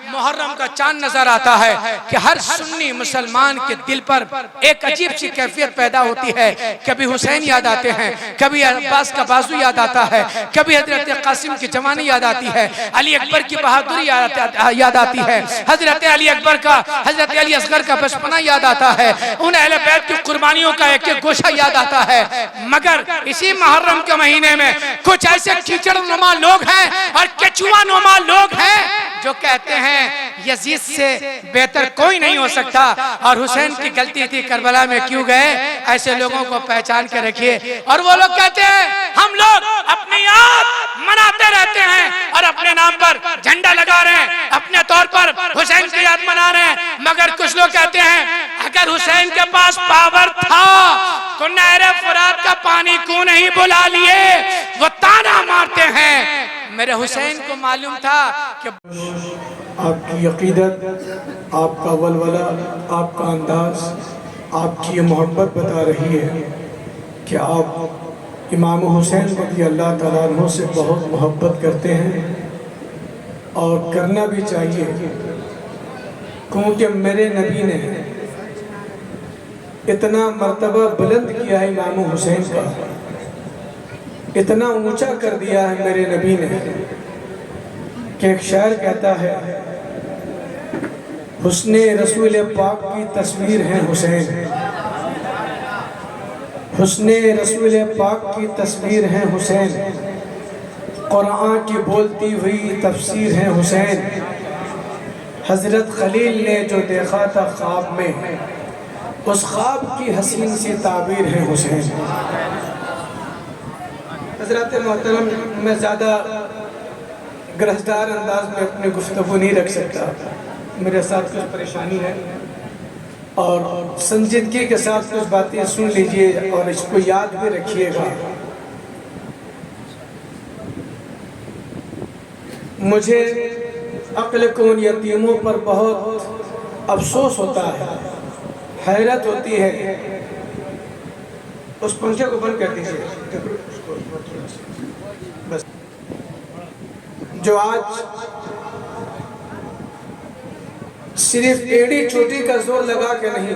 मुहर्रम का चांद नजर आता है कि हर सुन्नी मुसलमान के दिल पर एक अजीब सी कैफियत पैदा होती है। कभी हुसैन याद आते हैं, कभी अब्बास का बाजू याद आता है, कभी हजरत कासिम की जवानी याद आती है, अली अकबर की बहादुरी याद आती है, हजरत अली अकबर का, हजरत अली असगर का बचपना याद आता है, उन अहले बैत की कुर्बानियों का एक एक गोशा याद आता है। मगर इसी मुहर्रम के महीने में कुछ ऐसे कीचड़ नुमा लोग हैं और केचुआ नुमा लोग हैं जो कहते हैं यजीद से बेहतर कोई नहीं हो सकता, और हुसैन की गलती थी करबला में क्यों गए। ऐसे लोगों को पहचान के रखिए। और वो लोग कहते हैं हम लोग अपनी याद मनाते रहते हैं और अपने नाम पर झंडा लगा रहे हैं, अपने तौर पर हुसैन की याद मना रहे हैं। मगर कुछ लोग कहते हैं अगर हुसैन के पास पावर था तो नहरे फुरात का पानी क्यों नहीं बुला लिए। वो ताना मारते हैं मेरे हुसैन को मालूम था कि आपकी अकीदत, आपका वलवला, आपका अंदाज, आपकी ये मोहब्बत बता रही है कि आप इमाम हुसैन रज़ी अल्लाह तआला अन्हु से बहुत मोहब्बत करते हैं और करना भी चाहिए, क्योंकि मेरे नबी ने इतना मर्तबा बुलंद किया है इमाम हुसैन का, इतना ऊंचा कर दिया है मेरे नबी ने कि एक शायर कहता है हुस्ने रसूल पाक की तस्वीर है हुसैन, हुस्ने रसूल पाक की तस्वीर है हुसैन, कुरान की बोलती हुई तफसीर है हुसैन, हजरत खलील ने जो देखा था ख्वाब में उस ख्वाब की हसीन सी ताबीर है हुसैन। हजरत मोहतरम, मैं ज़्यादा ग्रहदार अंदाज में अपनी गुफ्तगू नहीं रख सकता, मेरे साथ कुछ परेशानी है और संजीदगी के साथ कुछ बातें सुन लीजिए और इसको याद भी रखिएगा। मुझे अक्ल कौन यतीमों पर बहुत अफसोस होता है, हैरत होती है। उस पंखे को बंद कर दीजिए बस। जो आज सिर्फ एड़ी चोटी का जोर लगा के नहीं,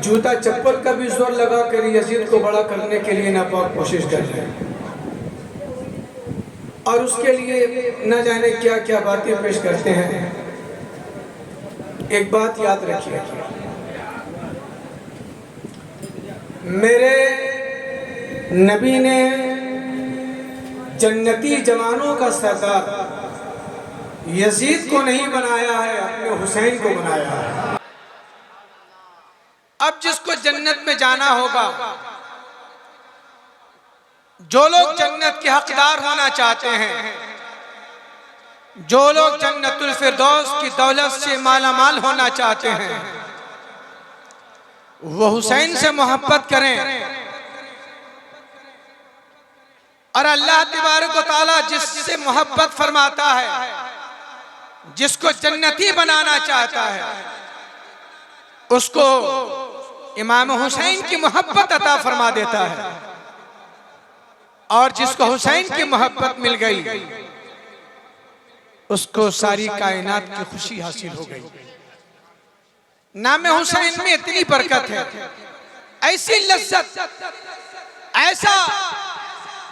जूता चप्पल का भी जोर लगा कर यजीद को बड़ा करने के लिए नापाक कोशिश कर रहे हैं और उसके लिए न जाने क्या क्या बातें पेश करते हैं। एक बात याद रखिए, मेरे नबी ने जन्नती जवानों का सरदार यजीद को नहीं बनाया है, अपने हुसैन को बनाया है। अब जिसको जन्नत में जाना होगा, जो लोग जन्नत के हकदार होना चाहते हैं, जो लोग जन्नतुल फिरदौस की दौलत से मालामाल होना चाहते हैं, वो हुसैन से मोहब्बत करें। और अल्लाह तबारक व तआला जिससे मोहब्बत फरमाता है, जिसको जन्नती बनाना चाहता है, उसको इमाम हुसैन की मोहब्बत अता फरमा देता है। और जिसको हुसैन की मोहब्बत मिल गई, उसको सारी कायनात की खुशी हासिल हो गई। नाम हुसैन में इतनी बरकत है, ऐसी लज्जत, ऐसा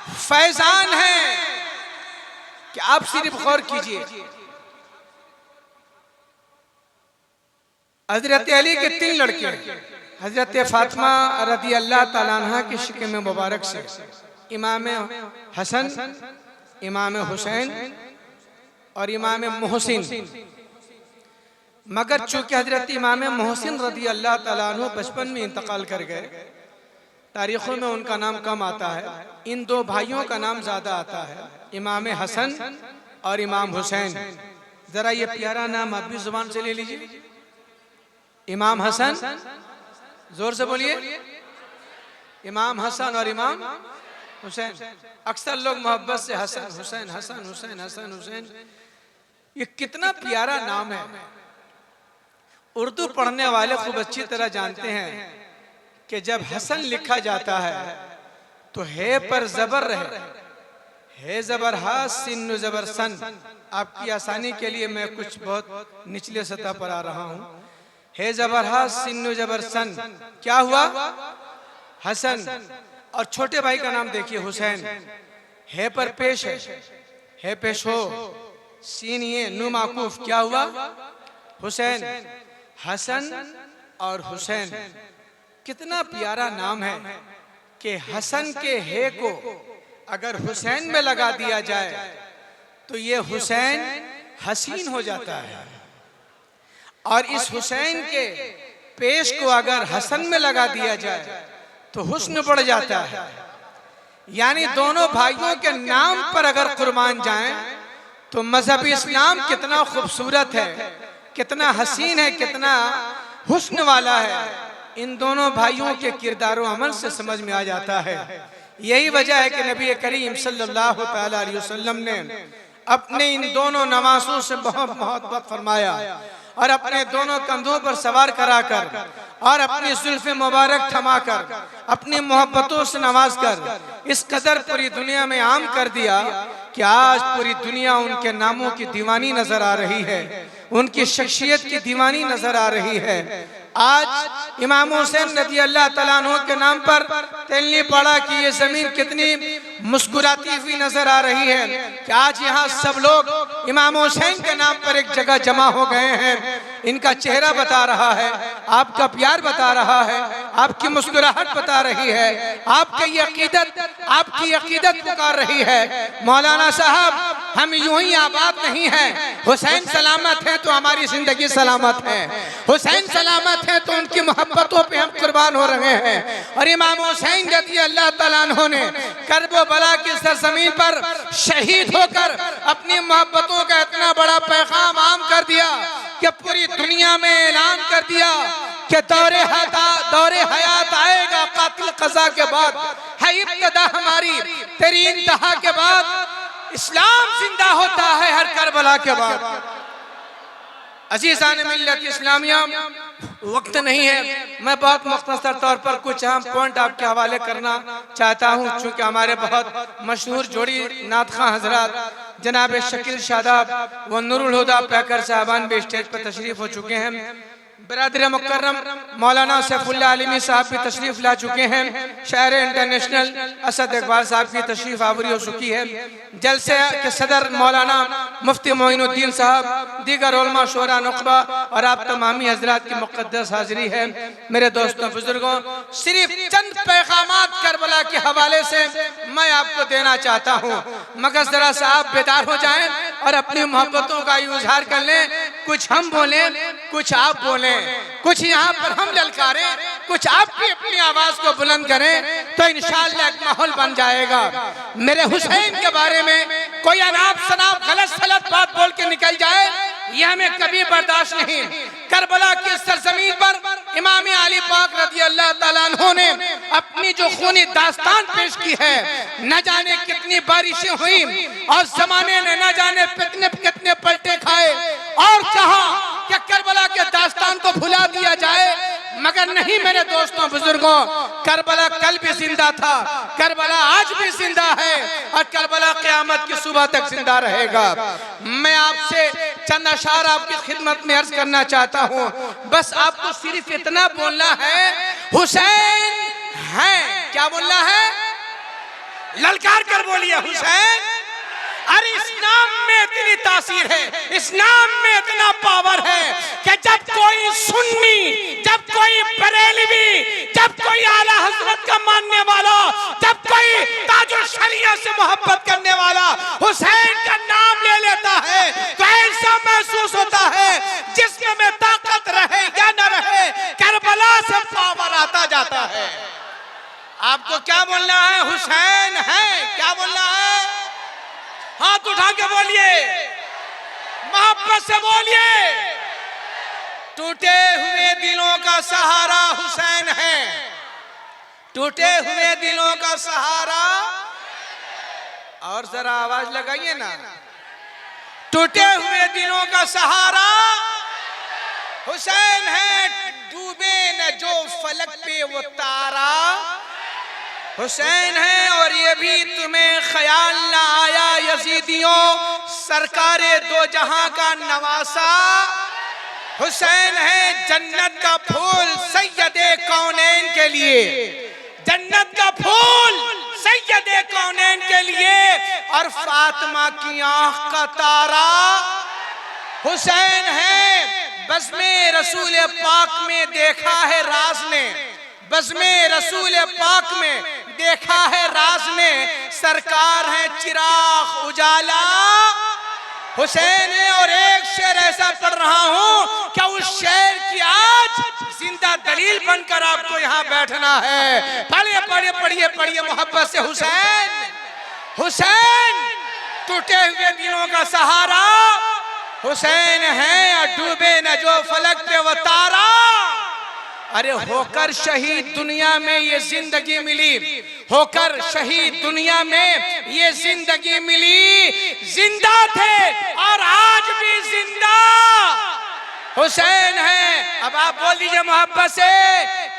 फैजान है कि आप सिर्फ गौर कीजिए। हजरत अली के 3 लड़के, हजरत फातिमा रज़ी अल्लाह तआला अन्हा की शिक्ल में मुबारक से इमाम हसन, इमाम हुसैन और इमाम मोहसिन। मगर चूंकि हजरत इमाम मोहसिन रज़ी अल्लाह तआला अन्हु बचपन में इंतकाल कर गए, तारीखों में उनका नाम कम आता है। इन 2 भाइयों का नाम ज्यादा आता है, इमाम हसन और इमाम हुसैन। जरा ये प्यारा नाम आप भी जुबान से ले लीजिए, इमाम हसन, जोर से बोलिए, इमाम हसन और इमाम हुसैन। अक्सर लोग मोहब्बत से हसन हुसैन, हसन हुसैन, हसन हुसैन, ये कितना प्यारा नाम है। उर्दू पढ़ने वाले खूब अच्छी तरह जानते हैं कि जब हसन लिखा जाता है तो हे पर जबर रहे, है जबर हा सिन जबर सन। आपकी आसानी के लिए मैं कुछ बहुत निचले सतह पर आ रहा हूँ। है जबर हा सिन जबर सन, क्या हुआ? हसन। और छोटे भाई का नाम देखिए हुसैन। है पर पेश है पेश हो, सीन ये नु माकूफ, क्या हुआ? हुसैन। हसन और हुसैन, कितना प्यारा नाम है कि हसन के हे को अगर हुसैन में लगा दिया जाए तो ये हुसैन हसीन हो जाता है, और इस हुसैन के पेश को अगर हसन में लगा दिया जाए तो हुस्न बढ़ जाता है। यानी दोनों भाइयों के नाम पर अगर कुर्बान जाएं तो मजहब इस्लाम कितना खूबसूरत है, कितना हसीन है, कितना हुस्न वाला है, इन दोनों भाइयों के किरदारों अमल से समझ में आ जाता है। यही वजह है कि नबी करीम सल्लल्लाहु तआला अलैहि वसल्लम ने अपने इन दोनों नवासों से बहुत मोहब्बत फरमाया और अपने दोनों कंधों पर सवार कराकर और अपनी जुल्फ़े मुबारक थमाकर अपनी मोहब्बतों से नवाज कर इस कदर पूरी दुनिया में आम कर दिया कि आज पूरी दुनिया उनके नामों की दीवानी नजर आ रही है, उनकी शख्सियत की दीवानी नजर आ रही है। आज इमाम हुसैन रज़ी अल्लाह तआला अन्हु के नाम पर तेलनी पड़ा कि ये जमीन कितनी मुस्कुराती हुई नजर आ रही है कि आज यहाँ सब लोग इमाम हुसैन के नाम पर एक जगह जमा हो गए हैं। इनका चेहरा बता रहा है, आपका प्यार बता रहा है, आपकी मुस्कुराहट बता रही है, आपकी अकीदत पुकार रही है। मौलाना साहब, हम यूं ही आबाद नहीं हैं, हुसैन सलामत है तो हमारी जिंदगी सलामत है, हुसैन सलामत है तो उनकी मोहब्बतों पे हम कुर्बान हो रहे हैं। और इमाम हुसैन रज़ी अल्लाह तआला अन्हु ने करबला की सरजमीन पर शहीद होकर अपनी मोहब्बतों का इतना बड़ा पैगाम आम कर दिया कि पूरी दुनिया में ऐलान कर दिया कि दौरे हयात आएगा कातिल कज़ा के बाद, है इब्तिदा हमारी तेरी इंतहा के बाद, इस्लाम जिंदा होता है हर करबला के बाद। अजीज़ान मिल्लत इस्लामिया, वक्त नहीं है, मैं बहुत मुख्तसर तौर पर कुछ अहम पॉइंट आपके हवाले करना चाहता हूँ। चूँकि हमारे बहुत मशहूर जोड़ी नातखा हजरात जनाब शकील शादाब व नूरुल हुदा पैकर साहबान भी स्टेज पर तशरीफ हो चुके हैं। बरादर मुकर्रम मौलाना सैफुल्लाह आलिमी साहब भी तशरीफ ला चुके हैं। शायर इंटरनेशनल असद इकबाल साहब की तशरीफ आवरी हो चुकी है। जलसे के सदर मौलाना मुफ्ती मोइनुद्दीन साहब, दीगर उलमा शोरा नुखबा और आप तमामी हजरात की मुक़द्दस हाजिरी है। मेरे दोस्तों बुजुर्गों, सिर्फ चंद पैगामात करबला के हवाले से मैं आपको देना चाहता हूँ, मगर जरा सा आप बेदार हो जाएं और अपनी मोहब्बतों का इजहार कर लें। कुछ हम बोलें, कुछ आप बोलें, कुछ यहाँ पर हम ललकारें, कुछ आप भी अपनी आवाज को बुलंद करें, तो इंशाअल्लाह एक माहौल बन जाएगा। मेरे हुसैन के बारे में कोई अनाप शनाप गलत सलत बात बोल के निकल जाए, यह हमें कभी बर्दाश्त नहीं। करबला की सरजमीन पर इमाम अली पाक रज़ी अल्लाह तआला अन्हु ने अपनी जो खूनी दास्तान पेश की है, न जाने कितनी बारिशें हुई और जमाने ने न जाने कितने पलटे खाए और कहा कि करबला के दास्तान को भुला दिया जाए, मगर नहीं मेरे दोस्तों बुजुर्गों, करबला कल भी जिंदा था, करबला आज भी जिंदा है और करबला क़यामत की सुबह तक जिंदा रहेगा। मैं आपसे चंद अशार आपकी खिदमत में अर्ज करना चाहता हूँ। बस आपको सिर्फ इतना बोलना है, हुसैन है। क्या बोलना है? ललकार कर बोलिए, हुसैन। अरे इस नाम में इतनी तासीर है, इस नाम में इतना पावर है कि जब कोई सुन्नी, जब कोई बरेलवी, जब कोई आला हजरत का मानने वाला, जब कोई ताजुल शरिया से मोहब्बत करने वाला हुसैन का नाम ले लेता है तो ऐसा महसूस होता है जिसमें में ताकत रहे या न रहे, करबला से पावर आता जाता है। आपको क्या बोलना है? हुसैन है। क्या बोलना है? हाथ उठा के बोलिए, मोहब्बत से बोलिए। टूटे हुए दिलों का सहारा हुसैन है, टूटे हुए दिलों का सहारा। और जरा आवाज लगाइए ना, टूटे हुए दिलों का सहारा हुसैन है। डूबे न जो फलक पे वो तारा, हुसैन है। और ये भी तुम्हें ख्याल ना आया यजीदियों, सरकारे दो जहां का नवासा हुसैन है। जन्नत का फूल सैयदे कौनैन के लिए, जन्नत का फूल सैयदे कौनैन के लिए, और फातिमा की आंख का तारा हुसैन है। बज़्मे रसूल पाक में देखा है राज ने, बज़्मे रसूल पाक में देखा है राज ने, सरकार है चिराग उजाला हुसैन है। और एक शेर ऐसा पढ़ रहा हूं, क्या उस शेर की आज जिंदा दलील बनकर आपको यहाँ बैठना है। पढ़िए पढ़िए पढ़िए पढ़िए मोहब्बत से। हुसैन, हुसैन टूटे हुए दिलों का सहारा हुसैन है, और डूबे न जो फलक पे वो तारा। अरे होकर शहीद दुनिया में ये जिंदगी मिली, होकर शहीद दुनिया में ये जिंदगी मिली, जिंदा थे और आज भी जिंदा हुसैन है। अब आप बोल दीजिए मोहब्बत से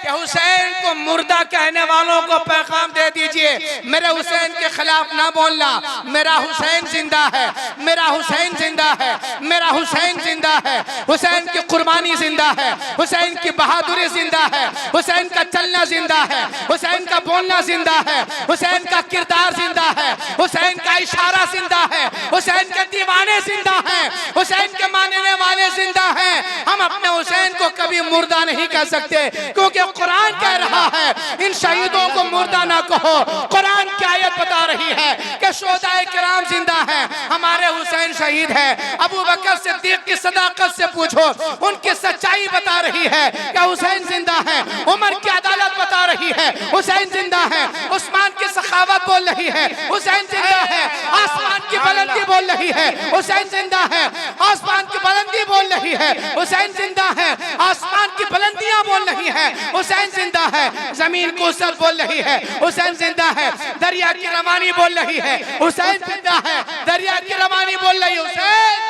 कि हुसैन को मुर्दा कहने वालों को पैगाम दे दीजिए, मेरे हुसैन के खिलाफ ना बोलना। मेरा हुसैन जिंदा है, मेरा हुसैन जिंदा है, मेरा हुसैन जिंदा है। हुसैन की कुर्बानी जिंदा है, हुसैन की बहादुरी जिंदा है, हुसैन का चलना जिंदा है, हुसैन का बोलना जिंदा है, हुसैन का किरदार जिंदा है, हुसैन का इशारा जिंदा है, हुसैन के दीवाने जिंदा हैं, हुसैन के मानने वाले जिंदा हैं। हम अपने हुसैन को कभी मुर्दा नहीं कह सकते, क्योंकि कुरान कह रहा है इन शहीदों को मुर्दा ना कहो। कुरान की आयत बता रही है कि शुहदाए किराम जिंदा हैं, हमारे हुसैन शहीद है। अबू बकर सिद्दीक की सदाकत से पूछो, उनकी सच्चाई बता रही है कि हुसैन जिंदा है। उमर की अदालत बता रही है हुसैन जिंदा है। उस्मान की सखावत बोल रही है हुसैन जिंदा है। आसमान की बुलंदी बोल रही है हुसैन जिंदा है। आसमान की बुलंदी बोल रही है हुसैन जिंदा है। आसमान की बुलंदियां बोल रही है हुसैन जिंदा है। जमीन को सर बोल रही है हुसैन जिंदा है। दरिया की रवानी बोल रही है हुसैन जिंदा है। दरिया की रवानी बोल रही हुसैन।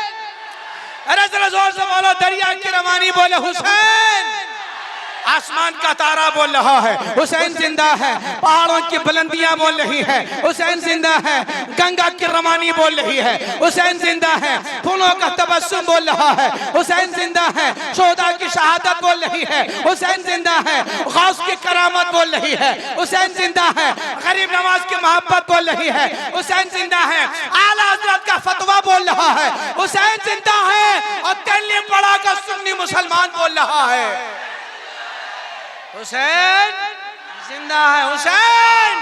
अरे जरा जोर से बोलो, दरिया की रवानी बोले हुसैन। आसमान का तारा बोल रहा है हुसैन जिंदा है। पहाड़ों की बुलंदियां बोल रही है हुसैन जिंदा है। गंगा की रवानी बोल रही है हुसैन जिंदा है। फूलों का तबस्सुम बोल रहा है हुसैन जिंदा है। शोहदा की शहादत बोल रही है हुसैन जिंदा है। गौस की करामत बोल रही है हुसैन जिंदा है। गरीब नवाज की मोहब्बत बोल रही है हुसैन जिंदा है। आला हज़रत का फतवा बोल रहा है हुसैन जिंदा है। और दिल्ली पड़ा का सुन्नी मुसलमान बोल रहा है हुसैन जिंदा है। हुसैन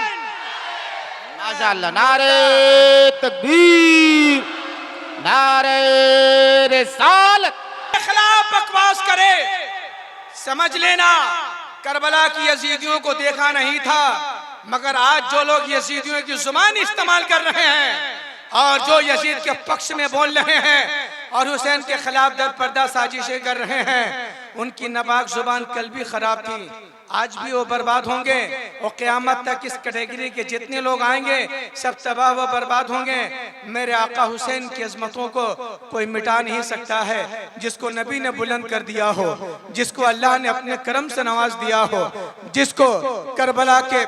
माशाअल्लाह, नारे तकबीर, नारे रिसालत। खिलाफ बकवास करे समझ लेना करबला की यजीदियों को देखा नहीं था, मगर आज जो लोग यजीदियों की जुबान इस्तेमाल कर रहे हैं और जो यजीद के पक्ष में बोल रहे हैं और हुसैन के खिलाफ दर पर्दा साजिशें कर रहे हैं, उनकी नापाक जुबान कल भी खराब थी, आज भी वो बर्बाद होंगे। और क़यामत तक इस कैटेगरी के जितने लोग आएंगे सब तबाह व बर्बाद होंगे। मेरे आका हुसैन की अजमतों को कोई मिटा नहीं सकता है। जिसको नबी ने बुलंद कर दिया हो, जिसको अल्लाह ने अपने करम से नवाज दिया हो, जिसको करबला के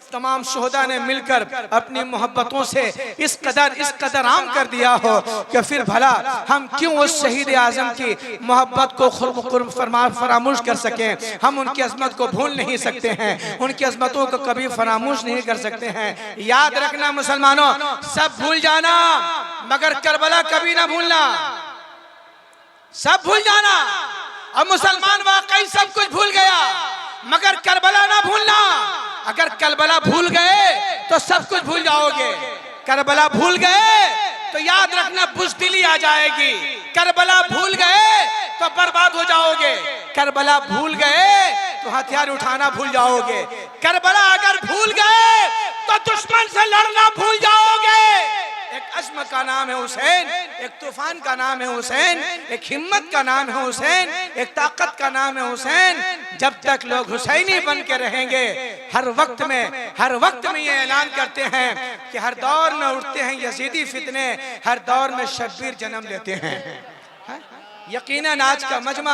तमाम शुहदा ने मिलकर अपनी मोहब्बतों से इस कदर आम कर दिया हो कि फिर भला हम क्यों उस शहीद आजम की मोहब्बत को फरामोश कर सकें। हम उनकी अजमत को भूल नहीं सकते हैं, उनकी अजमतों को कभी फरामोश नहीं कर सकते हैं। याद रखना मुसलमानों, सब भूल जाना मगर करबला कभी ना भूलना। सब भूल जाना, अब मुसलमान वाकई सब कुछ भूल गया मगर करबला ना भूलना। अगर करबला भूल गए तो सब कुछ भूल जाओगे। करबला भूल गए तो याद रखना बुज़दिली आ जाएगी। करबला भूल गए तो बर्बाद हो जाओगे। करबला भूल गए तो हथियार उठाना भूल जाओगे। करबला अगर भूल गए तो दुश्मन से लड़ना भूल जाओगे। एक अज़्म का नाम है हुसैन, एक तूफान का नाम है हुसैन, एक हिम्मत का नाम है हुसैन, एक ताकत का नाम है हुसैन। जब तक लोग हुसैनी बन के रहेंगे, हर वक्त में ये ऐलान करते हैं कि हर दौर में उठते हैं यजीदी फितने, हर दौर में शब्बीर जन्म लेते हैं। यकीनन आज का मजमा,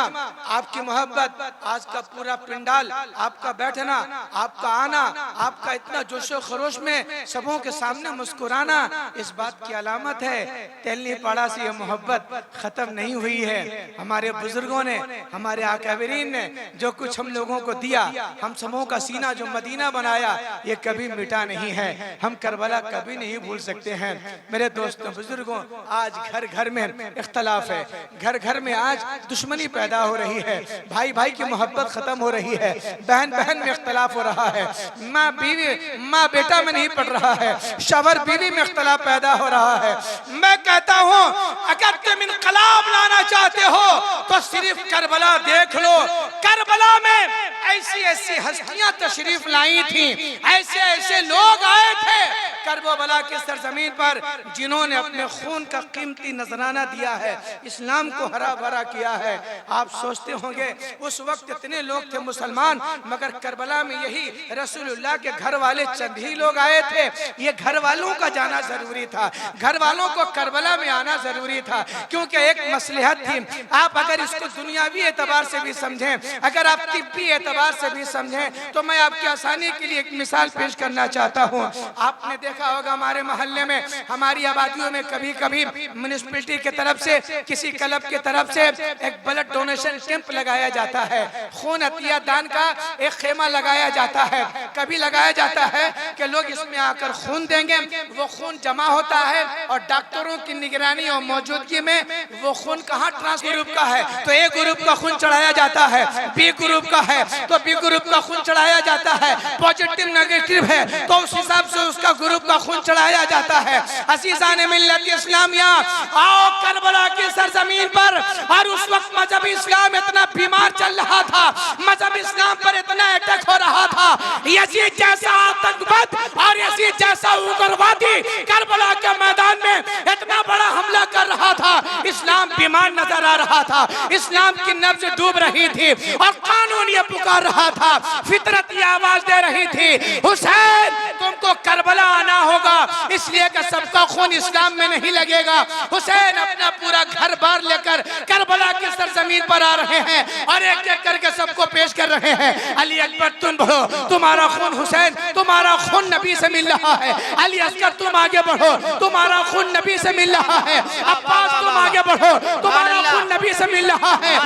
आपकी मोहब्बत, आज का पूरा पिंडाल, आपका बैठना, आपका आना, आपका इतना जोशो खरोश में सबों के सामने मुस्कुराना, इस बात की अलामत है तेलनी पाड़ा से ये मोहब्बत खत्म नहीं हुई है। हमारे बुजुर्गों ने, हमारे आकाबिरीन ने जो कुछ हम लोगों को दिया, हम सबों का सीना जो मदीना बनाया, ये कभी मिटा नहीं है। हम करबला कभी नहीं भूल सकते हैं। मेरे दोस्तों बुजुर्गों, आज घर घर में इख्तलाफ है, घर घर में आज दुश्मनी पैदा हो रही है, भाई भाई की मोहब्बत खत्म हो रही है, बहन बहन में इख्तलाफ हो रहा है, माँ बीवी, माँ बेटा में नहीं पड़ रहा है, शौहर बीवी में इख्तलाफ पैदा हो रहा है। मैं कहता हूँ अगर तुम इनकलाब लाना चाहते हो तो सिर्फ करबला देख लो। करबला में ऐसी ऐसी हस्तियां तशरीफ लाई थी, ऐसे ऐसे लोग आए थे करबला की सरजमीन पर जिन्होंने अपने खून का कीमती नजराना दिया है, इस्लाम को हरा भरा किया है। आप सोचते होंगे उस वक्त इतने लोग थे मुसलमान, मगर करबला में यही रसूलुल्लाह के घर वाले चंद ही लोग आए थे। ये घर वालों का जाना जरूरी था, घर वालों को करबला में आना जरूरी था, क्योंकि एक मसलहत थी। आप अगर इसको दुनियावी एतबार से भी समझें, अगर आप तिब्बी एतबार से भी समझें, तो मैं आपकी आसानी के लिए एक मिसाल पेश करना चाहता हूँ। आपने देखा होगा हमारे मोहल्ले में, हमारी आबादियों में कभी कभी म्युनिसिपैलिटी की तरफ से, किसी क्लब की तरफ से एक ब्लड डोनेशन कैंप लगाया जाता है, खून अतिया दान का एक खेमा लगाया जाता है। कभी लगाया जाता है कि लोग इसमें आकर खून देंगे, वो खून जमा होता है और डॉक्टरों की निगरानी और मौजूदगी में वो खून कहाँ ट्रांसफर ग्रुप का है तो ए ग्रुप का खून चढ़ाया जाता है, बी ग्रुप का है तो बी ग्रुप का खून चढ़ाया जाता है, पॉजिटिव नेगेटिव है तो उस हिसाब से उसका ग्रुप का खून चढ़ाया जाता है। अज़ीज़ान मिल्लत इस्लामिया, आओ करबला की सरजमीन पर। और उस वक्त मजहब इस्लाम इतना बीमार चल रहा था, मजहब इस्लाम पर इतना अटैक हो रहा था, यजीद जैसा आतंकवाद और यजीद जैसा उग्रवादी करबला के मैदान में इतना बड़ा हमला कर रहा था। इस्लाम बीमार नजर आ रहा था, इस्लाम की नब्ज डूब रही थी और कानून ये पुकार रहा था, फितरत ये आवाज दे रही थी, हुसैन तुमको करबला आना होगा, इसलिए कि सबका खून इस्लाम में नहीं लगेगा। हुसैन अपना पूरा घर बार लेकर करबला की सरजमीन पर आ रहे हैं और एक एक करके सबको पेश कर रहे हैं। अली अकबर तुम बढ़ो, तुम्हारा खून हुसैन, तुम्हारा खून नबी से मिल रहा है। अली असगर तुम आगे बढ़ो, तुम्हारा खून नबी से मिल रहा है। अब्बास तुम आगे बढ़ो, तुम्हारा खून नबी से मिल रहा है।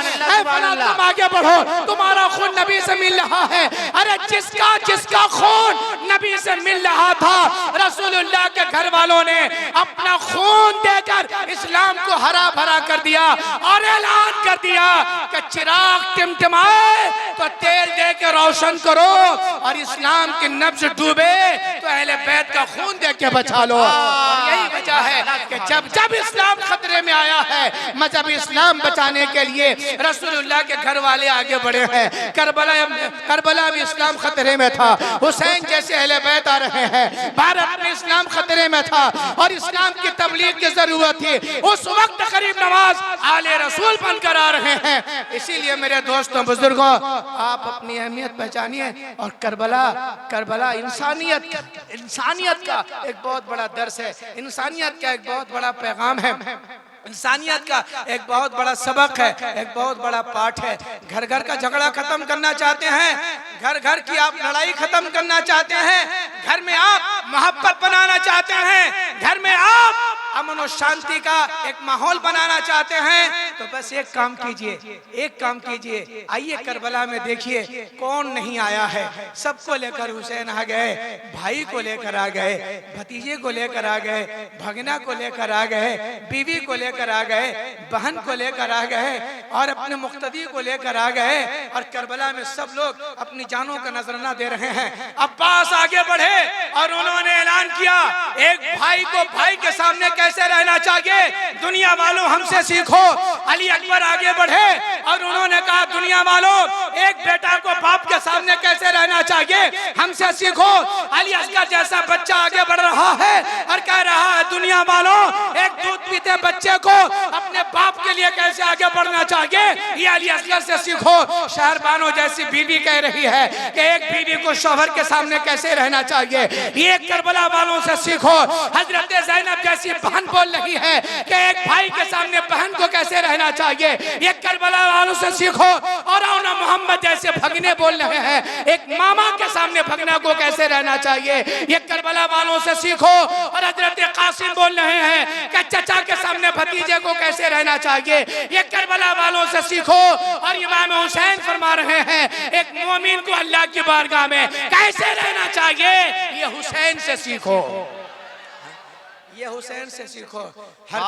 तुम आगे बढ़ो, तुम्हारा खून नबी से मिल रहा है। अरे जिसका जिसका खून नबी से मिल रहा था, रसूलुल्लाह के घर वालों ने अपना खून देकर इस्लाम को हरा भरा कर दिया और ऐलान कर दिया कि चिराग टिमटिमाए तो तेल दे के रोशन करो और इस्लाम की नब्ज डूबे तो अहले बैत का खून दे के बचा लो। और यही वजह है कि जब जब इस्लाम खतरे में आया है, मजहब इस्लाम बचाने के लिए रसूलुल्लाह के घर वाले आगे बढ़े हैं। करबला में इस्लाम खतरे में था, हुसैन जैसे अहले बैत आ रहे हैं, भारत में इस्लाम खतरे में था और इस्लाम की तबलीग की जरूरत थी। उस वक्त गरीब नवाज आले रसूल बनकर आ रहे हैं। इसीलिए मेरे दोस्तों बुजुर्गों, आप अपनी अहमियत पहचानिए और करबला इंसानियत का एक बहुत बड़ा दर्स है, इंसानियत का एक बहुत बड़ा पैगाम है, इंसानियत का एक बहुत बड़ा सबक है, एक बहुत बड़ा पाठ है। घर घर का झगड़ा खत्म करना चाहते हैं, घर घर की आप लड़ाई खत्म करना चाहते हैं, घर में आप मोहब्बत बनाना चाहते हैं, घर में आप अमन और शांति का एक माहौल बनाना चाहते हैं, तो बस एक काम कीजिए, एक काम कीजिए, आइए करबला में देखिए कौन नहीं आया है। सबको लेकर हुसैन आ गए, भाई को लेकर आ गए, भतीजे को लेकर आ गए, भगना को लेकर आ गए, बीवी को लेकर आ गए, बहन को लेकर आ गए और अपने मुक्तदी को लेकर आ गए और करबला में सब लोग अपनी जानों का नजराना दे रहे हैं। अब्बास आगे बढ़े और उन्होंने ऐलान किया, एक भाई को भाई के सामने कैसे रहना चाहिए, दुनिया वालों हमसे सीखो। अली अकबर आगे बढ़े और उन्होंने कहा, दुनिया वालों एक बेटा को बाप के सामने कैसे रहना चाहिए, हमसे सीखो। अली असगर जैसा बच्चा आगे बढ़ रहा है और कह रहा है, दुनिया वालों एक दूध पीते बच्चे को अपने बाप के लिए कैसे आगे बढ़ना चाहिए। चाहिए ये अली असगर से सीखो। शहरबानो जैसी बीवी कह रही है कि एक बीवी को शौहर के सामने कैसे रहना चाहिए, ये करबला वालों से सीखो। हजरत ज़ैनब जैसी बहन बोल रही है कि एक भाई के सामने बहन को कैसे रहना चाहिए, ये करबला वालों से सीखो। और औना मोहम्मद जैसे भगने बोल रहे हैं एक मामा के सामने भगना को कैसे रहना चाहिए, ये करबला वालों से सीखो। और हजरत कासिम बोल रहे हैं कि चचा के सामने भतीजे को कैसे रहना चाहिए, ये करबला वालों से सीखो। और इमाम हुसैन फरमा रहे हैं एक मोमिन को अल्लाह की बारगाह में कैसे रहना चाहिए, ये हुसैन से सीखो, ये हुसैन से सीखो। हर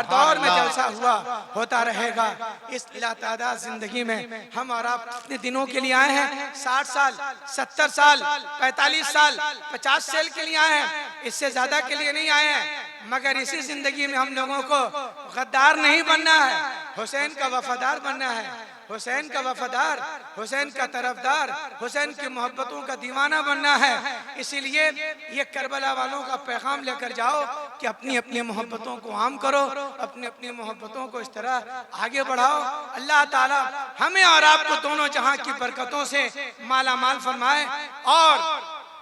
दौर में जलसा हुआ होता रहेगा। इस लातादाद जिंदगी में हम और आप कितने दिनों के लिए आए हैं? 60 साल, 70 साल, 45 साल, 50 साल के लिए आए हैं, इससे ज्यादा के लिए नहीं आए हैं। मगर इसी जिंदगी में हम लोगों को गद्दार नहीं बनना है, हुसैन का वफादार बनना है, हुसैन का वफादार, हुसैन का तरफदार, हुसैन की मोहब्बतों का दीवाना बनना है। इसीलिए ये करबला वालों का पैगाम लेकर जाओ कि अपनी अपनी मोहब्बतों को आम करो, अपनी अपनी मोहब्बतों को इस तरह आगे बढ़ाओ। अल्लाह ताला हमें और आपको दोनों जहां की बरकतों से माला माल फरमाए। और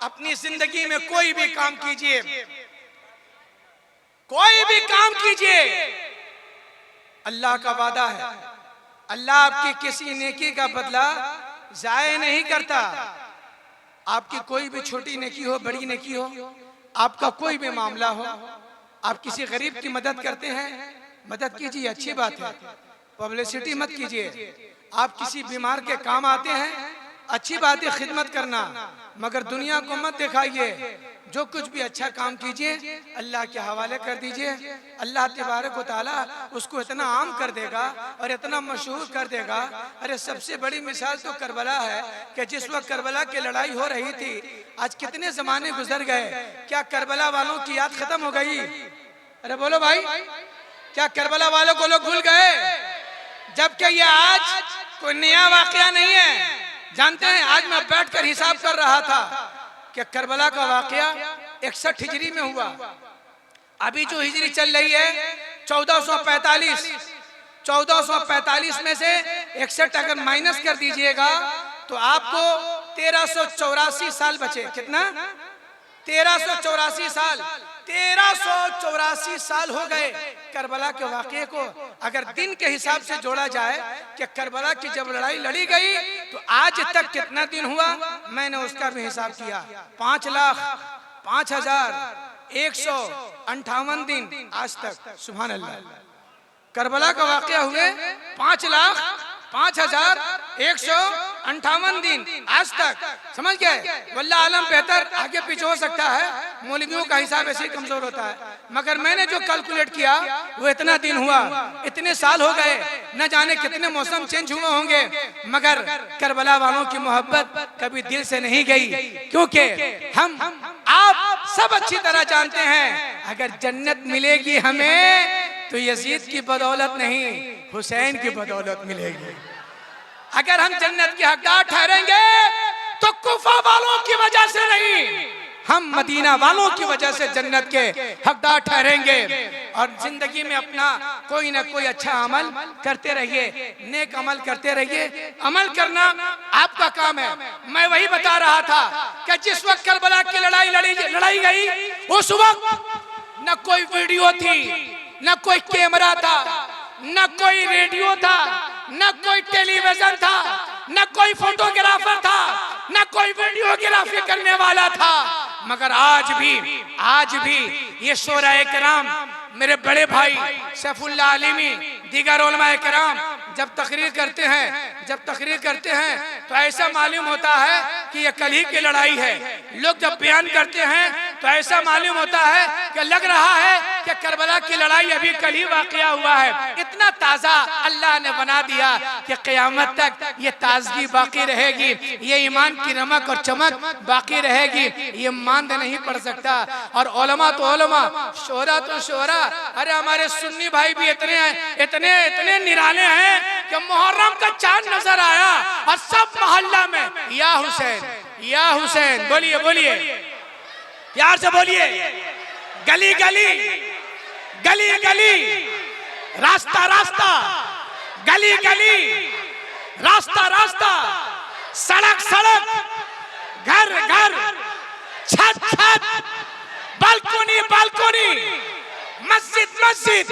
अपनी जिंदगी में कोई भी काम कीजिए, कोई भी काम कीजिए, अल्लाह का वादा है, अल्लाह आपकी किसी नेकी का बदला जाया नहीं करता। आपकी कोई भी छोटी नेकी हो, बड़ी नेकी हो, आपका कोई भी मामला हो, आप किसी गरीब की मदद करते हैं, मदद कीजिए, अच्छी बात है, पब्लिसिटी मत कीजिए। आप किसी बीमार के काम आते हैं, अच्छी बात है खिदमत करना, मगर दुनिया को मत दिखाइए। जो कुछ भी अच्छा काम कीजिए अल्लाह के हवाले कर दीजिए, अल्लाह तबारक व तआला उसको इतना आम कर देगा और इतना मशहूर कर देगा। अरे सबसे बड़ी मिसाल तो करबला है कि जिस वक्त करबला की लड़ाई हो रही थी, आज कितने जमाने गुजर गए, क्या करबला वालों की याद खत्म हो गई? अरे बोलो भाई, क्या करबला वालों को लोग भूल गए? जबकि ये आज कोई नया वाकया नहीं है। जानते हैं, आज मैं बैठकर हिसाब कर रहा था कि करबला का वाकया 61 हिजरी में हुआ। अभी जो हिजरी चल रही है 1445, 1445 में से 61 अगर माइनस कर दीजिएगा तो आपको 1384 साल बचे। कितना? 1384 साल। 1384 साल हो गए करबला के वाक़े को। अगर दिन के हिसाब से जोड़ा जाए कि करबला की जब लड़ाई लड़ी गई तो आज तक कितना दिन हुआ, मैंने उसका भी हिसाब किया। 5,05,158 दिन आज तक। सुभान अल्लाह। करबला का वाक़या हुए 5,05,158 दिन आज तक। समझ गए? वल्लाह आलम, बेहतर आगे पीछे हो सकता है, मौलवियों का हिसाब ऐसे ही कमजोर होता है, मगर मैंने जो कैलकुलेट किया वो इतना दिन हुआ, इतने साल हो गए, न जाने कितने मौसम चेंज हुए होंगे, मगर करबला वालों की मोहब्बत कभी दिल से नहीं गई। क्योंकि हम आप सब अच्छी तरह जानते हैं अगर जन्नत मिलेगी हमें तो यजीद की बदौलत नहीं, हुसैन की बदौलत मिलेगी। अगर हम जन्नत के हकदार ठहरेंगे तो कुफा वालों की वजह से नहीं, हम मदीना वालों की वजह से जन्नत के हकदार ठहरेंगे। और जिंदगी में अपना कोई ना कोई अच्छा अमल करते रहिए, नेक अमल करते रहिए। अमल करना आपका काम है। मैं वही बता रहा था कि जिस वक्त करबला की लड़ाई गई उस वक्त न कोई वीडियो थी, न कोई कैमरा था, न कोई रेडियो था, न कोई टेलीविजन था, न कोई फोटोग्राफर था, न कोई वीडियोग्राफी करने वाला था। मगर आज भी ये शोराए किराम, मेरे बड़े भाई सैफुल्लाह आलिमी, दीगर उलमाए किराम जब तकरीर करते हैं तो ऐसा मालूम होता है कि ये कल ही की लड़ाई है। लोग जब बयान करते हैं तो ऐसा मालूम होता है कि लग रहा है कि करबला की लड़ाई अभी कल ही वाकया हुआ है। इतना ताज़ा अल्लाह ने बना दिया कि क़यामत तक ये ताजगी बाकी रहेगी, ये ईमान की रमक और चमक बाकी रहेगी। ये मांद नहीं पड़ सकता। और उलमा तो उलमा, शोहरा तो शोहरा। अरे हमारे सुन्नी भाई भी इतने निराले हैं कि मुहर्रम का चांद नजर आया और सब मोहल्ला में या हुसैन बोलिए, प्यार से बोलिए, गली, रास्ता, गली गली, रास्ता रास्ता, सड़क सड़क, घर घर, छत छत, बालकोनी बालकोनी, मस्जिद मस्जिद,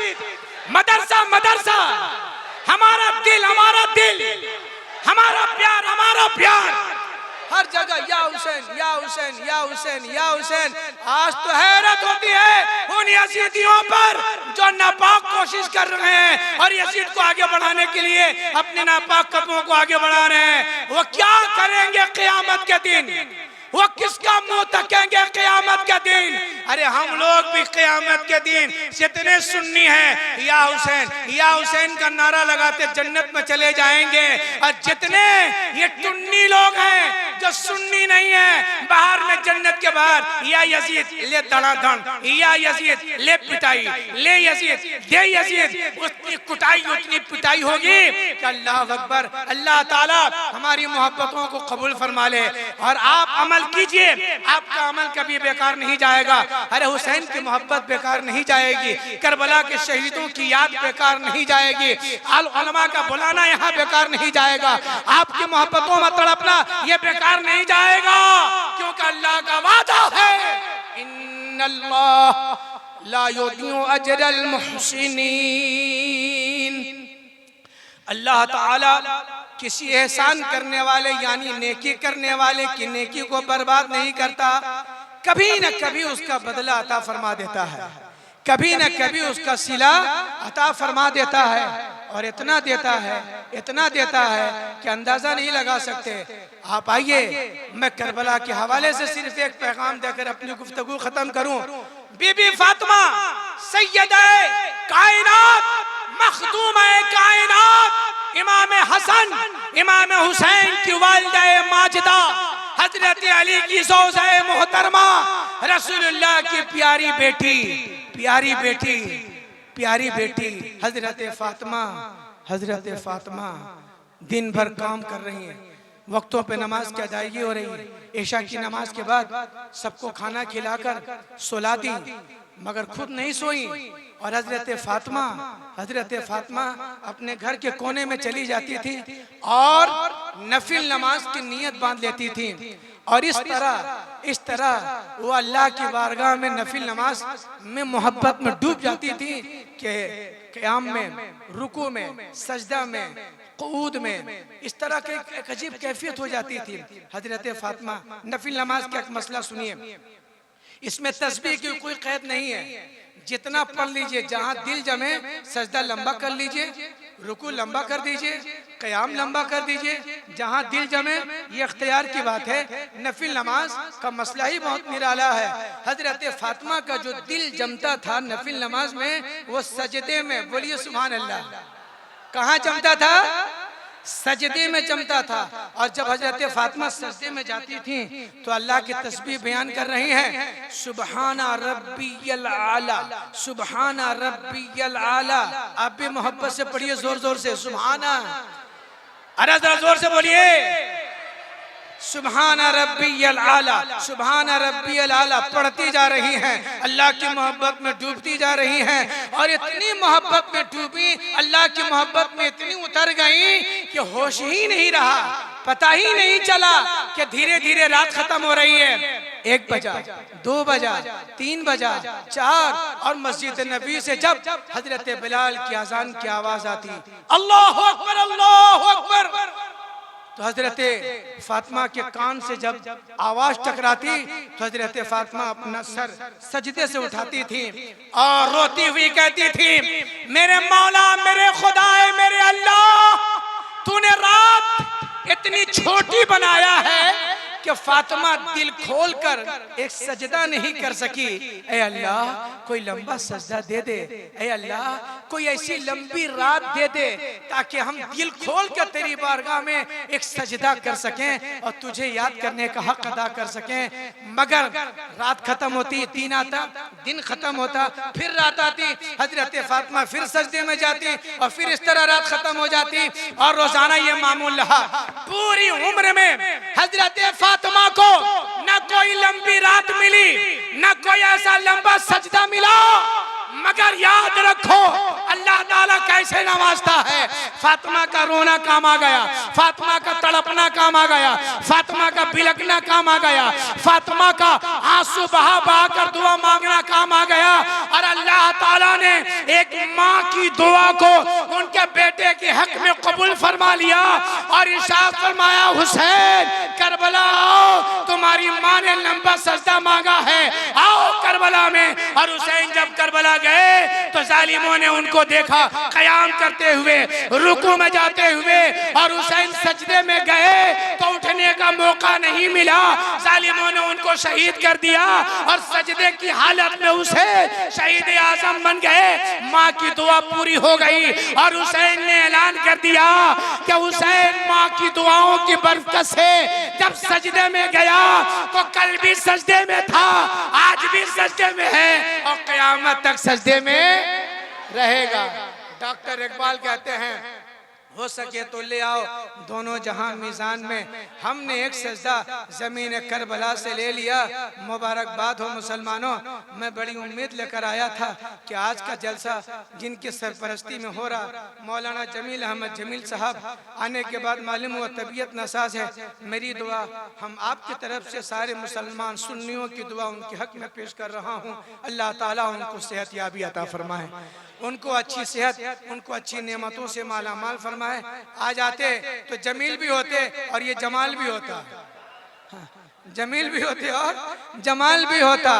मदरसा मदरसा, हमारा दिल हमारा दिल, हमारा प्यार, हर जगह या हुसैन या हुसैन या हुसैन या हुसैन। आज तो हैरत होती है उन यजीदियों पर जो नापाक कोशिश कर रहे हैं और यजीद को आगे बढ़ाने के लिए अपने नापाक कदमों को आगे बढ़ा रहे हैं। वो क्या करेंगे क़यामत के दिन, वो किसका मुंह तकेंगे क़यामत के दिन। अरे हम लोग भी क़यामत के दिन जितने सुन्नी हैं या हुसैन का नारा लगाते जन्नत में चले जाएंगे, और जितने ये टुन्नी लोग हैं जो सुन्नी नहीं है बाहर में जन्नत के बाहर, या यजीद ले धड़ाधड़, या यजीद ले पिटाई, ले यजीद दे यजीद, उतनी कुटाई उतनी पिटाई होगी कि अल्लाह अकबर। अल्लाह ताला हमारी मोहब्बतों को कबूल फरमा ले और आप अमल कीजिए, आपका अमल कभी बेकार नहीं जाएगा। अरे हुसैन की मोहब्बत बेकार नहीं जाएगी, करबला के शहीदों की याद बेकार नहीं जाएगी, अल उलमा का बुलाना यहाँ बेकार नहीं जाएगा, आपकी मोहब्बतों में तड़पना ये बेकार नहीं जाएगा, क्योंकि अल्लाह का वादा है, इन्नल्लाह ला युदियु अजरल मुहसिनीन। अल्लाह ताला किसी एहसान करने वाले यानी नेकी करने वाले की नेकी को बर्बाद नहीं करता, कभी न कभी उसका बदला अता फरमा देता है, कभी न कभी उसका सिला अता फरमा देता है। और इतना देता है कि अंदाजा नहीं लगा सकते। आप आइए, मैं करबला के हवाले से सिर्फ एक पैगाम देकर अपनी गुफ्तगू खत्म करूं। बीबी फातिमा सैयदा कायनात, मखदूमा कायनात, इमाम हसन इमाम हुसैन की वालिदा माजिदा, हजरत अली की ज़ौजा मोहतरमा, रसूलुल्लाह की प्यारी बेटी हजरत फातिमा दिन भर काम कर रही हैं, वक्तों पे नमाज की अदायगी हो रही है। इशा की नमाज के बाद सबको खाना खिलाकर सुला दी, मगर खुद नहीं सोई। और हजरत फातिमा अपने घर के कोने में चली जाती थी और नफिल नमाज की नियत बांध लेती थी। और इस तरह वो अल्लाह की बारगाह में नफिल नमाज में मोहब्बत में डूब जाती थी कि क़याम में, रुकू में, सजदा में, क़ुऊद में इस तरह की एक अजीब कैफियत हो जाती थी हजरत फातिमा। नफिल नमाज का एक मसला सुनिए, इसमें तस्बीह की कोई कैद नहीं है, जितना पढ़ लीजिए, जहां दिल जमे सजदा लंबा कर लीजिए, रुकू लंबा कर दीजिए, क़याम लंबा कर दीजिए, जहां दिल जमे, ये इख्तियार की बात है। नफिल नमाज का मसला ही बहुत निराला है। हजरत फातिमा का जो दिल जमता था नफिल नमाज में, वो सजदे में, बोलिए सुभान अल्लाह, कहाँ जमता था? सजदे में जमता था। और जब हजरत फातिमा सजदे में जाती थी तो अल्लाह की तस्बीह बयान कर रही हैं, सुबहाना रब्बियल आला, सुबहाना रब्बियल आला। आप भी मोहब्बत से पढ़िए, जोर जोर से सुबहाना, अरे जरा जोर से बोलिए, सुबहाना रब्बियल आला, सुबहाना रब्बियल आला पढ़ती जा रही हैं, अल्लाह की मोहब्बत में डूबती जा रही हैं। और इतनी मोहब्बत में डूबी, अल्लाह की मोहब्बत में इतनी उतर गई कि होश ही नहीं रहा, पता ही नहीं चला कि धीरे धीरे रात खत्म हो रही है। 1 बजा, 2 बजा, 3 बजा, 4, और मस्जिद नबी से जब हजरत बिलाल की अजान की आवाज आती, अल्लाहु अकबर अल्लाहु अकबर, तो हजरत फातिमा के कान से जब आवाज टकराती तो हजरत फातिमा अपना सर सजदे से उठाती थी और रोती हुई कहती थी, मेरे मौला, मेरे खुदाए, मेरे अल्लाह, तूने रात इतनी छोटी बनाया है कि फातिमा दिल खोलकर एक सजदा नहीं कर सकी। ऐ अल्लाह, कोई लंबा सजदा दे दे, ऐ अल्लाह कोई ऐसी लंबी रात दे दे ताकि हम दिल खोल कर तेरी बारगाह में एक सजदा कर सकें और तुझे याद करने का हक अदा कर सकें। मगर रात खत्म होती, दिन आता, दिन खत्म होता, फिर रात आती, हजरत फातिमा फिर सजदे में जाती और फिर इस तरह रात खत्म हो जाती। और रोजाना ये मामूल रहा। पूरी उम्र में हजरत फातिमा को न कोई लंबी रात मिली, न कोई ऐसा लंबा सजदा मिला, मगर याद रखो अल्लाह ताला कैसे नवाजता है। फातिमा का रोना काम आ गया, फातिमा का तड़पना काम आ गया, फातिमा का बिलखना काम आ गया, फातिमा का आंसू बहा बहा कर दुआ मांगना काम आ गया। और अल्लाह ताला ने एक माँ की दुआ को उनके बेटे के हक में कबूल फरमा लिया और इरशाद फरमाया, हुसैन करबला आओ, तुम्हारी माँ ने लंबा सजदा मांगा है, आओ करबला में। और हुसैन जब करबला गए तो जालिमों ने उनको देखा कयाम करते हुए, रुकू में जाते हुए, और हुसैन सजदे में गए तो उठने का मौका नहीं मिला। जालिमों ने उनको शहीद कर दिया और सजदे की हालत में उसे शहीद आजम बन गए। माँ की दुआ पूरी हो गई और हुसैन ने ऐलान कर दिया कि हुसैन माँ की दुआओं की बरकत से जब सजदे में गया तो कल भी सजदे में था, आज भी सजदे में है और क़यामत तक सजदे में रहेगा। डॉक्टर इकबाल कहते हैं, हो सके तो ले आओ दोनों जहां मीज़ान में, हमने एक सजदा ज़मीन करबला से ले लिया। मुबारकबाद हो मुसलमानों, मैं बड़ी उम्मीद लेकर आया था कि आज का जलसा जिनकी सरपरस्ती में हो रहा, मौलाना जमील अहमद जमील साहब आने के बाद मालूम हुआ तबीयत नासाज है। मेरी दुआ हम आपकी तरफ से सारे मुसलमान सुन्नियों की दुआ उनके हक में पेश कर रहा हूँ। अल्लाह ताला उनको सेहत याबी अता फरमाए, उनको अच्छी सेहत, उनको अच्छी नेमतों से माला माल फरमाए। आ जाते तो जमील भी होते और ये जमाल भी होता, जमील भी होते और जमाल भी होता।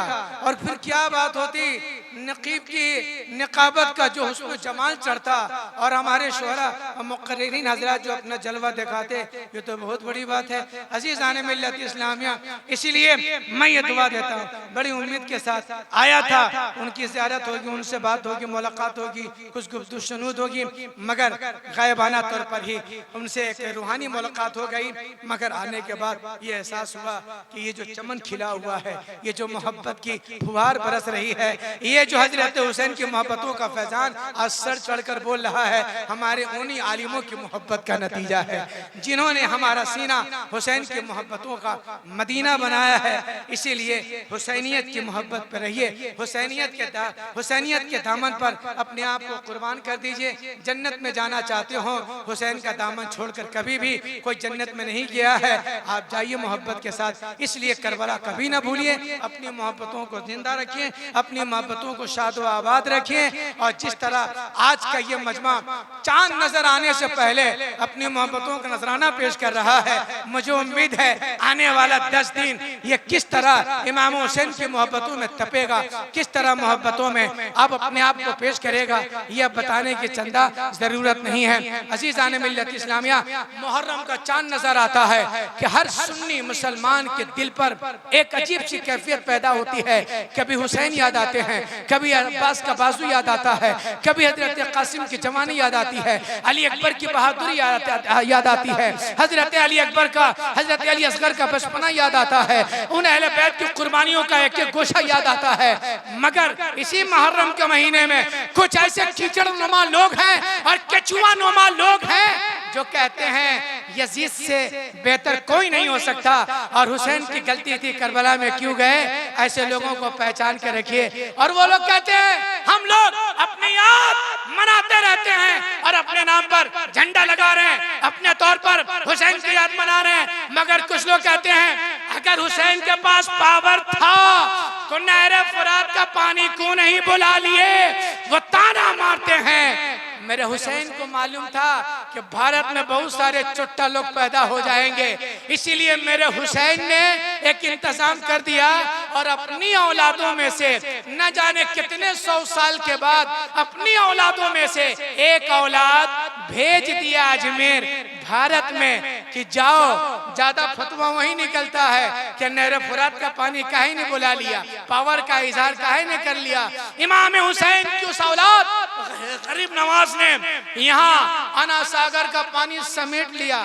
और फिर क्या बात होती, नकीब की निकाबत का जो हुस्न जमाल चढ़ता और हमारे शोहरा मुक़र्रिरीन हजरात जो अपना जलवा दिखाते, ये तो बहुत बड़ी बात है। अज़ीज़ान मिल्लत इस्लामिया, इसीलिए मैं ये दुआ देता हूँ, बड़ी उम्मीद के साथ आया था, उनकी ज़ियारत होगी, उनसे बात होगी, मुलाकात होगी, कुछ गुफ्तगू शुनूद होगी, मगर गायबाना तौर पर ही उनसे एक रूहानी मुलाकात हो गई। मगर आने के बाद ये एहसास हुआ कि ये जो चमन खिला हुआ है, ये जो मोहब्बत की फुहार बरस रही है, ये जो हजरत हुसैन की मोहब्बतों का फैजान आज सर चढ़कर बोल रहा है, हमारे उन्हीं आलिमों की मोहब्बत का नतीजा है जिन्होंने हमारा सीना हुसैन की मोहब्बतों का मदीना बनाया है। इसीलिए हुसैनियत की मोहब्बत पर रहिए, हुसैनियत के दामन पर अपने आप को कुर्बान कर दीजिए। जन्नत में जाना चाहते हो, हुसैन का दामन छोड़कर कभी भी कोई जन्नत में नहीं गया है। आप जाइए मोहब्बत के साथ, इसलिए करबला कभी ना भूलिए, अपनी मोहब्बतों को जिंदा रखिए, अपनी मोहब्बतों को शादो आबाद रखिए। और जिस तरह आज का ये मजमा चांद नजर आने से पहले अपनी मोहब्बतों का नजराना पेश कर रहा है, मुझे उम्मीद है आने वाला 10 दिन ये किस तरह इमाम हुसैन की मोहब्बतों में तपेगा, किस तरह मोहब्बतों में अब अपने आप को पेश करेगा, यह बताने की चंदा जरूरत नहीं है। अजीज़ान मिल्लत इस्लामिया, मुहर्रम का चांद नजर आता है कि हर सुन्नी मुसलमान के दिल पर एक अजीब सी कैफियत पैदा होती है। कभी हुसैन याद आते हैं, कभी अब्बास का बाजू याद आता है, कभी हजरत कासिम की जवानी याद आती है, अली अकबर की बहादुरी याद आती है, हजरत अली अकबर का, हजरत अली असगर का बचपना याद आता है, उन अहले बैत की कुर्बानियों का एक एक गोशा याद आता है। मगर इसी मुहर्रम के महीने में कुछ ऐसे कीचड़ नुमा लोग हैं और केचुआ नुमा लोग हैं जो कहते हैं यजीद से बेहतर कोई नहीं हो सकता और हुसैन की गलती थी करबला में क्यों गए। ऐसे लोगों को पहचान के रखिए। और वो लोग कहते हैं हम लोग अपनी याद मनाते रहते हैं और अपने नाम पर झंडा लगा रहे हैं, अपने तौर पर हुसैन की याद मना रहे हैं। मगर कुछ लोग कहते हैं अगर हुसैन के पास पावर था तो नहर फुरात का पानी क्यों नहीं बुला लिए। वो ताना मारते हैं। मेरे हुसैन को मालूम था कि भारत में बहुत सारे चुट्टा लोग पैदा हो जाएंगे, इसीलिए मेरे हुसैन ने एक इंतजाम कर दिया और अपनी औलादों में से न जाने कितने 100 साल के बाद अपनी औलादों में से एक औलाद भेज दिया अजमेर भारत में कि जाओ, ज्यादा फतवा वही निकलता है कि नहर फुरात का पानी काहे नहीं बुला लिया, पावर का इजहार काहे नहीं कर लिया। इमाम हुसैन की उस औलाद गरीब नवाज ने यहाँ अना सागर का पानी समेट लिया।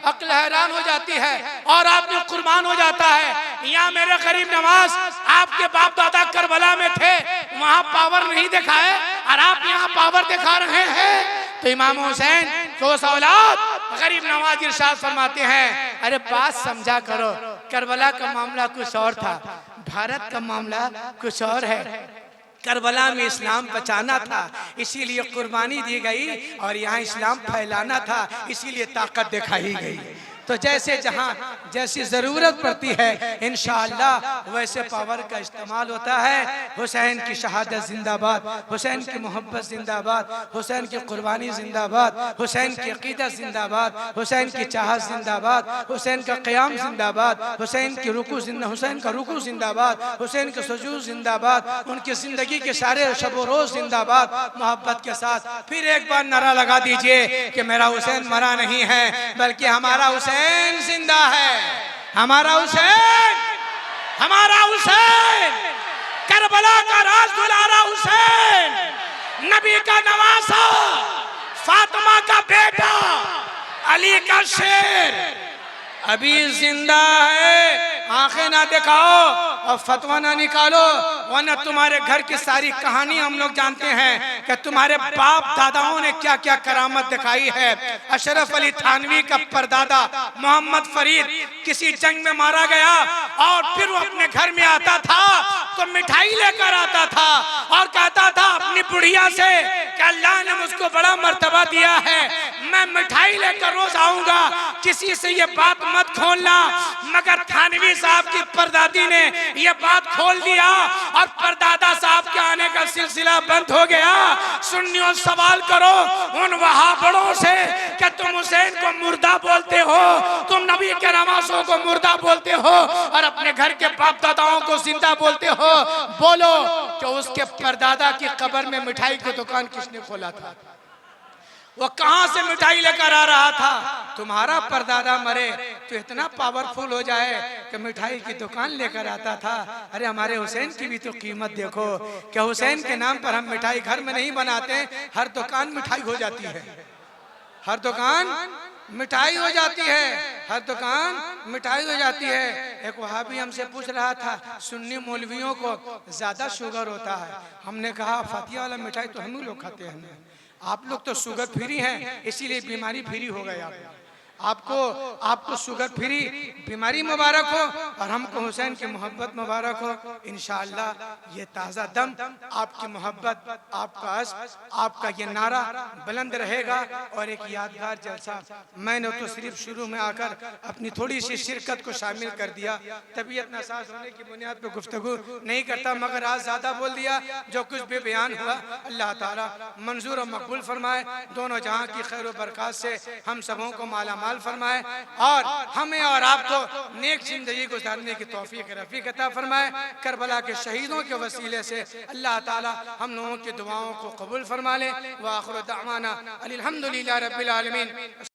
अक्ल हैरान हो जाती है और आदमी कुर्बान हो जाता है। यहाँ मेरे गरीब नवाज आपके बाप दादा करबला में थे, वहाँ पावर नहीं दिखाए और आप यहाँ पावर दिखा रहे हैं। तो इमाम हुसैन को औलाद गरीब नवाज इरशाद फरमाते हैं, अरे बात समझा करो, करबला का मामला कुछ और था, भारत का मामला कुछ और है। करबला में इस्लाम बचाना था, इसीलिए कुर्बानी दी गई, और यहाँ इस्लाम फैलाना था, इसीलिए ताकत दिखाई गई। तो जैसे जहाँ जैसी ज़रूरत पड़ती है इंशाअल्लाह वैसे पावर का इस्तेमाल होता है। हुसैन की शहादत जिंदाबाद, हुसैन की मोहब्बत जिंदाबाद, हुसैन की कुर्बानी जिंदाबाद, हुसैन की अकीदत जिंदाबाद, हुसैन की चाहत जिंदाबाद, हुसैन का क़याम जिंदाबाद, हुसैन की रुकू हुसैन का रुकू जिंदाबाद, हुसैन का सुजूद जिंदाबाद, उनकी ज़िंदगी के सारे शब व रोज़ जिंदाबाद। मोहब्बत के साथ फिर एक बार नारा लगा दीजिए कि मेरा हुसैन मरा नहीं है, बल्कि हमारा हुसैन जिंदा है। हमारा हुसैन, हमारा हुसैन, करबला का राज दुलारा हुसैन, नबी का नवासा, फातिमा का बेटा, अली का शेर अभी जिंदा है। आंखें ना दिखाओ और फतवा ना निकालो, वरना तुम्हारे घर की सारी कहानी हम लोग जानते हैं कि तुम्हारे बाप दादाओं ने क्या क्या करामत दिखाई है। अशरफ अली थानवी का परदादा मोहम्मद फरीद किसी जंग में मारा गया, और फिर वो अपने घर में आता था तो मिठाई लेकर आता था और कहता था अपनी बुढ़िया से कि अल्लाह ने मुझको बड़ा मर्तबा दिया है, मैं मिठाई लेकर रोज आऊंगा, किसी से ये बात मत खोलना। मगर थानवी साहब की परदादी ने ये बात खोल दिया और परदादा साहब के आने का सिलसिला बंद हो गया। सुन्नियों सवाल करो उन वहाबड़ों से कि तुम हुसैन को मुर्दा बोलते हो, तुम नबी के नवासों को मुर्दा बोलते हो और अपने घर के बाप दादाओं को जिंदा बोलते हो। बोलो कि उसके परदादा की कब्र में मिठाई की दुकान किसने खोला था? वो कहां से मिठाई लेकर आ रहा था? तुम्हारा परदादा मरे तो इतना पावरफुल हो जाए कि मिठाई की दुकान लेकर आता था। अरे हमारे हुसैन की भी तो कीमत देखो कि हुसैन के नाम पर हम मिठाई घर में नहीं बनाते, हर दुकान मिठाई हो जाती है, हर दुकान मिठाई हो जाती है, हर दुकान मिठाई हो जाती है। एक वहाबी हमसे पूछ रहा था सुन्नी मौलवियों को ज्यादा शुगर होता है। हमने कहा फतिया वाला मिठाई तो हम ही लोग खाते हैं, आप लोग तो शुगर फ्री हैं, इसीलिए बीमारी फ्री हो गया। आपको शुगर फ्री बीमारी मुबारक हो और हमको हुसैन की मोहब्बत मुबारक हो। इंशाअल्लाह ये ताज़ा दम, आपकी मोहब्बत, आपका अश्क, आपका ये नारा बुलंद रहेगा। और एक यादगार जलसा, मैंने तो सिर्फ शुरू में आकर अपनी थोड़ी सी शिरकत को शामिल कर दिया, तबीयत नासाज होने की बुनियाद पर गुफ्तगू नहीं करता, मगर आज ज़्यादा बोल दिया। जो कुछ भी बयान हुआ अल्लाह ताला मंजूर और मकबूल फरमाए, दोनों जहां की खैर व बरकत से हम सबों को माला माल फरमाए और हमें और आपको नेक जिंदगी गुजारने की तौफीक रफीक अता फरमाए। करबला के शहीदों के वसीले से अल्लाह ताला हम लोगों की दुआओं को कबूल फरमा ले। व आखिर दावाना अल्हम्दुलिल्लाह रब्बिल आलमीन।